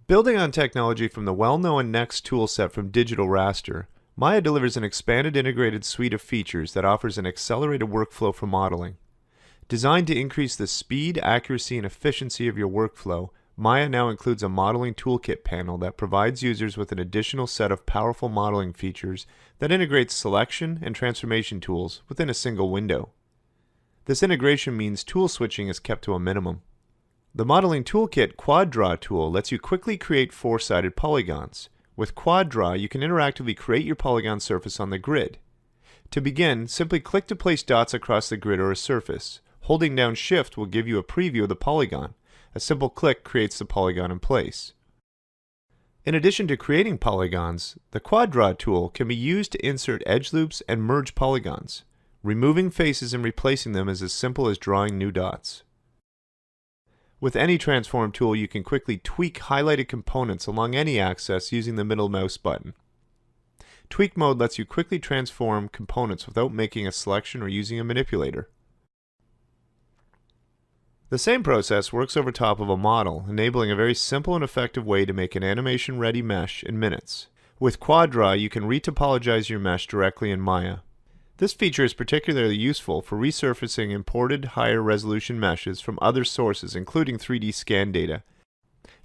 Building on technology from the well-known Next toolset from Digital Raster, Maya delivers an expanded integrated suite of features that offers an accelerated workflow for modeling. Designed to increase the speed, accuracy, and efficiency of your workflow, Maya now includes a modeling toolkit panel that provides users with an additional set of powerful modeling features that integrates selection and transformation tools within a single window. This integration means tool switching is kept to a minimum. The Modeling Toolkit Quad Draw tool lets you quickly create four-sided polygons. With Quad Draw, you can interactively create your polygon surface on the grid. To begin, simply click to place dots across the grid or a surface. Holding down Shift will give you a preview of the polygon. A simple click creates the polygon in place. In addition to creating polygons, the Quad Draw tool can be used to insert edge loops and merge polygons. Removing faces and replacing them is as simple as drawing new dots. With any transform tool, you can quickly tweak highlighted components along any axis using the middle mouse button. Tweak mode lets you quickly transform components without making a selection or using a manipulator. The same process works over top of a model, enabling a very simple and effective way to make an animation-ready mesh in minutes. With Quad Draw, you can retopologize your mesh directly in Maya. This feature is particularly useful for resurfacing imported higher resolution meshes from other sources, including 3D scan data.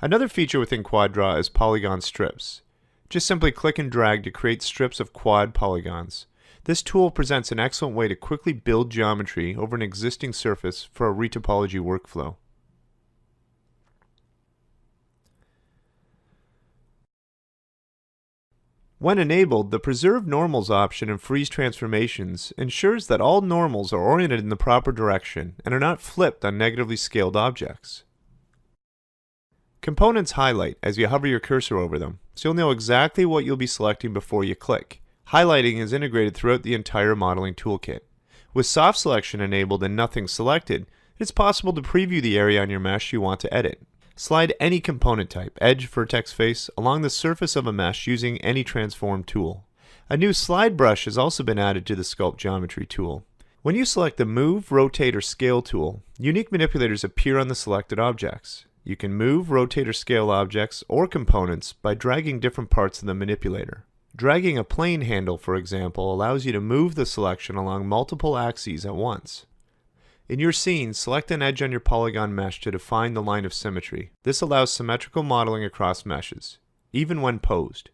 Another feature within Quad Draw is polygon strips. Just simply click and drag to create strips of quad polygons. This tool presents an excellent way to quickly build geometry over an existing surface for a retopology workflow. When enabled, the Preserve Normals option in Freeze Transformations ensures that all normals are oriented in the proper direction and are not flipped on negatively scaled objects. Components highlight as you hover your cursor over them, so you'll know exactly what you'll be selecting before you click. Highlighting is integrated throughout the entire modeling toolkit. With soft selection enabled and nothing selected, it's possible to preview the area on your mesh you want to edit. Slide any component type, edge, vertex, face, along the surface of a mesh using any transform tool. A new slide brush has also been added to the Sculpt Geometry tool. When you select the Move, Rotate, or Scale tool, unique manipulators appear on the selected objects. You can move, rotate, or scale objects or components by dragging different parts of the manipulator. Dragging a plane handle, for example, allows you to move the selection along multiple axes at once. In your scene, select an edge on your polygon mesh to define the line of symmetry. This allows symmetrical modeling across meshes, even when posed.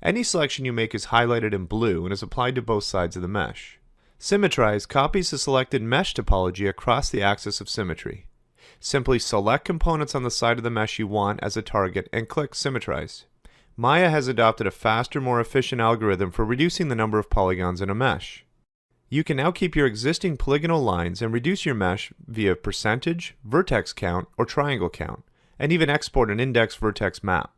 Any selection you make is highlighted in blue and is applied to both sides of the mesh. Symmetrize copies the selected mesh topology across the axis of symmetry. Simply select components on the side of the mesh you want as a target and click Symmetrize. Maya has adopted a faster, more efficient algorithm for reducing the number of polygons in a mesh. You can now keep your existing polygonal lines and reduce your mesh via percentage, vertex count, or triangle count, and even export an index vertex map.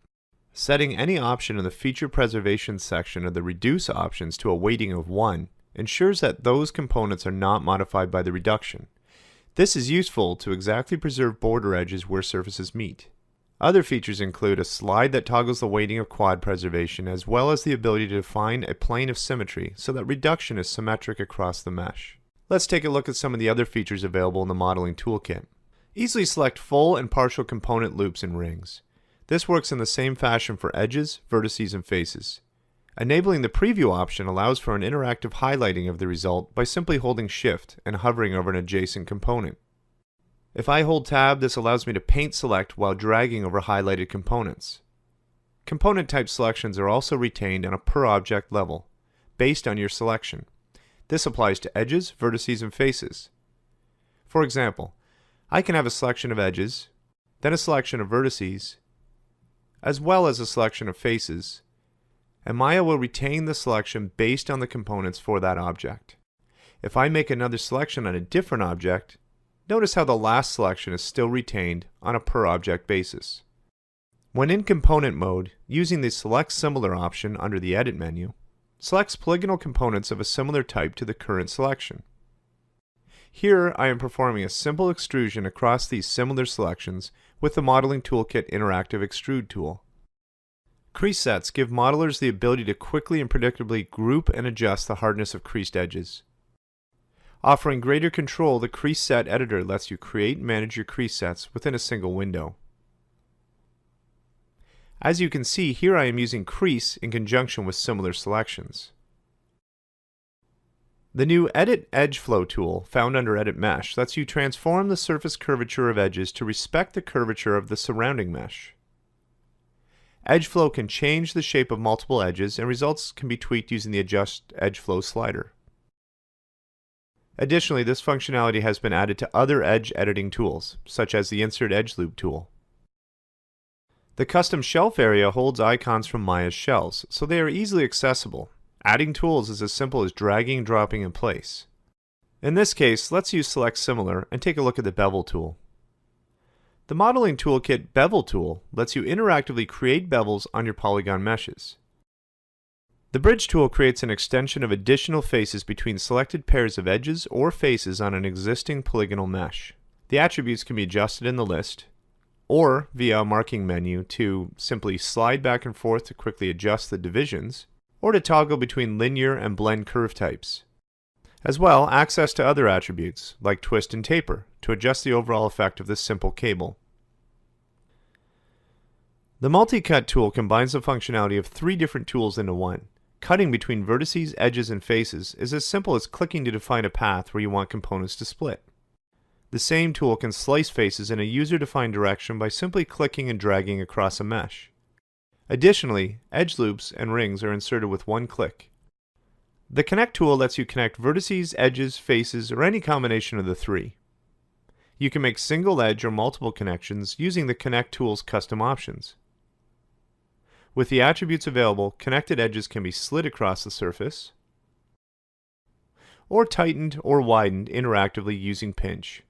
Setting any option in the feature preservation section of the reduce options to a weighting of 1 ensures that those components are not modified by the reduction. This is useful to exactly preserve border edges where surfaces meet. Other features include a slide that toggles the weighting of quad preservation, as well as the ability to define a plane of symmetry so that reduction is symmetric across the mesh. Let's take a look at some of the other features available in the modeling toolkit. Easily select full and partial component loops and rings. This works in the same fashion for edges, vertices, and faces. Enabling the preview option allows for an interactive highlighting of the result by simply holding Shift and hovering over an adjacent component. If I hold Tab, this allows me to paint select while dragging over highlighted components. Component type selections are also retained on a per object level, based on your selection. This applies to edges, vertices, and faces. For example, I can have a selection of edges, then a selection of vertices, as well as a selection of faces, and Maya will retain the selection based on the components for that object. If I make another selection on a different object, notice how the last selection is still retained on a per object basis. When in component mode, using the Select Similar option under the Edit menu, selects polygonal components of a similar type to the current selection. Here I am performing a simple extrusion across these similar selections with the Modeling Toolkit Interactive Extrude tool. Crease sets give modelers the ability to quickly and predictably group and adjust the hardness of creased edges. Offering greater control, the Crease Set Editor lets you create and manage your crease sets within a single window. As you can see, here I am using crease in conjunction with similar selections. The new Edit Edge Flow tool, found under Edit Mesh, lets you transform the surface curvature of edges to respect the curvature of the surrounding mesh. Edge Flow can change the shape of multiple edges, and results can be tweaked using the Adjust Edge Flow slider. Additionally, this functionality has been added to other edge editing tools, such as the Insert Edge Loop tool. The custom shelf area holds icons from Maya's shells, so they are easily accessible. Adding tools is as simple as dragging and dropping in place. In this case, let's use Select Similar and take a look at the Bevel tool. The modeling toolkit Bevel tool lets you interactively create bevels on your polygon meshes. The Bridge tool creates an extension of additional faces between selected pairs of edges or faces on an existing polygonal mesh. The attributes can be adjusted in the list, or via a marking menu to simply slide back and forth to quickly adjust the divisions, or to toggle between linear and blend curve types. As well, access to other attributes, like twist and taper, to adjust the overall effect of this simple cable. The Multi-Cut tool combines the functionality of 3 different tools into one. Cutting between vertices, edges, and faces is as simple as clicking to define a path where you want components to split. The same tool can slice faces in a user-defined direction by simply clicking and dragging across a mesh. Additionally, edge loops and rings are inserted with one click. The Connect tool lets you connect vertices, edges, faces, or any combination of the 3. You can make single edge or multiple connections using the Connect tool's custom options. With the attributes available, connected edges can be slid across the surface, or tightened or widened interactively using pinch.